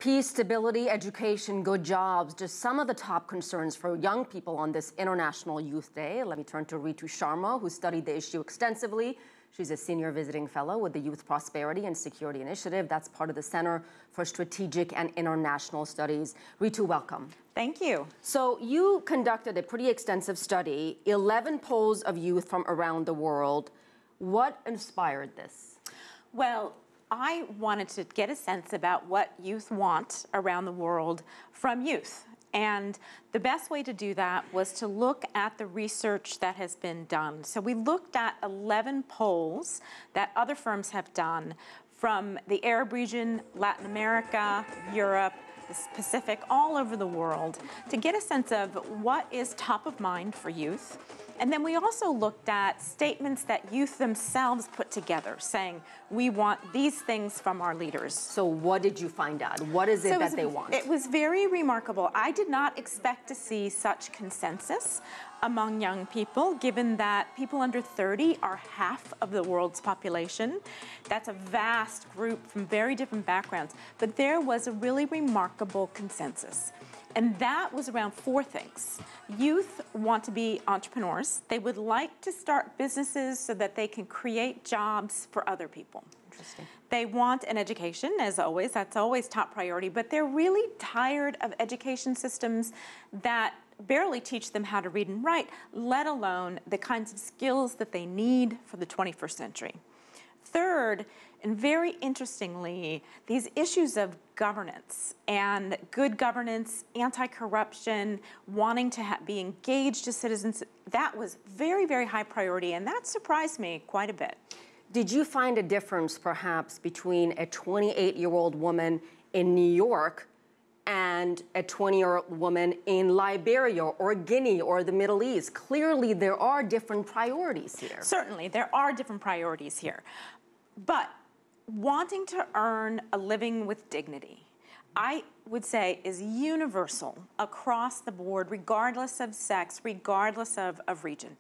Peace, stability, education, good jobs, just some of the top concerns for young people on this International Youth Day. Let me turn to Ritu Sharma, who studied the issue extensively. She's a senior visiting fellow with the Youth Prosperity and Security Initiative. That's part of the Center for Strategic and International Studies. Ritu, welcome. Thank you. So you conducted a pretty extensive study, 11 polls of youth from around the world. What inspired this? Well, I wanted to get a sense about what youth want around the world from youth. And the best way to do that was to look at the research that has been done. So we looked at 11 polls that other firms have done from the Arab region, Latin America, Europe, the Pacific, all over the world, to get a sense of what is top of mind for youth. And then we also looked at statements that youth themselves put together, saying, we want these things from our leaders. So what did you find out? What is it that they want? It was very remarkable. I did not expect to see such consensus among young people, given that people under 30 are half of the world's population. That's a vast group from very different backgrounds. But there was a really remarkable consensus. And that was around four things. Youth want to be entrepreneurs. They would like to start businesses so that they can create jobs for other people. Interesting. They want an education, as always. That's always top priority. But they're really tired of education systems that barely teach them how to read and write, let alone the kinds of skills that they need for the 21st century. Third, and very interestingly, these issues of governance and good governance, anti-corruption, wanting to be engaged as citizens, that was very, very high priority, and that surprised me quite a bit. Did you find a difference, perhaps, between a 28-year-old woman in New York and a 20-year-old woman in Liberia or Guinea or the Middle East? Clearly, there are different priorities here. Certainly, there are different priorities here. But wanting to earn a living with dignity, I would say, is universal across the board, regardless of sex, regardless of region.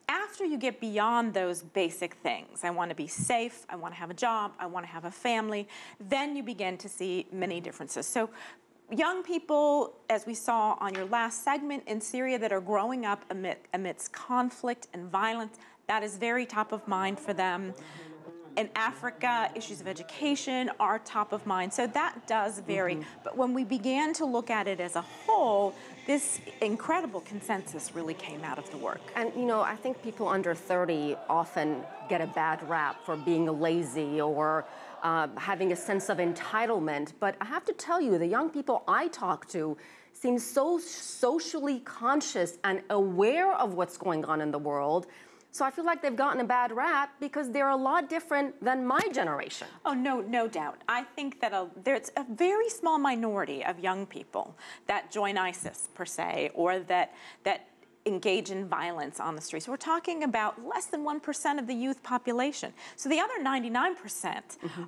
After you get beyond those basic things, I want to be safe, I want to have a job, I want to have a family, then you begin to see many differences. So young people, as we saw on your last segment, in Syria that are growing up amidst conflict and violence, that is very top of mind for them. In Africa, issues of education are top of mind. So that does vary. But when we began to look at it as a whole, this incredible consensus really came out of the work. And, you know, I think people under 30 often get a bad rap for being lazy or having a sense of entitlement. But I have to tell you, the young people I talk to seem so socially conscious and aware of what's going on in the world. So I feel like they've gotten a bad rap because they're a lot different than my generation. Oh, no doubt. I think that there's a very small minority of young people that join ISIS, per se, or that engage in violence on the streets. We're talking about less than 1% of the youth population. So the other 99%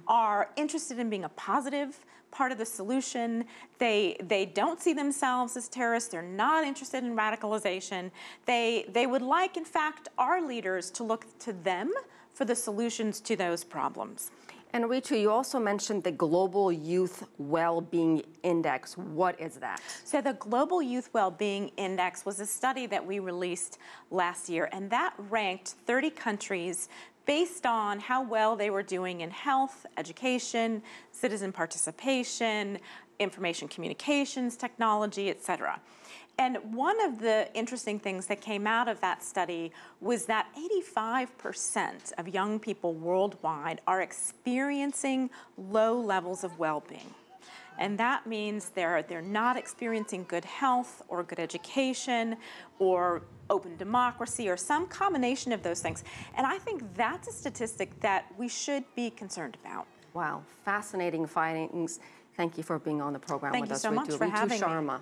are interested in being a positive part of the solution. They don't see themselves as terrorists. They're not interested in radicalization. They would like, in fact, our leaders to look to them for the solutions to those problems. And Ritu, you also mentioned the Global Youth Well-Being Index. What is that? So the Global Youth Well-Being Index was a study that we released last year, and that ranked 30 countries based on how well they were doing in health, education, citizen participation, information communications, technology, et cetera. And one of the interesting things that came out of that study was that 85% of young people worldwide are experiencing low levels of well-being. And that means they're not experiencing good health or good education or open democracy or some combination of those things. And I think that's a statistic that we should be concerned about. Wow, fascinating findings. Thank you for being on the program with us. Thank you so much for having me. Ritu Sharma.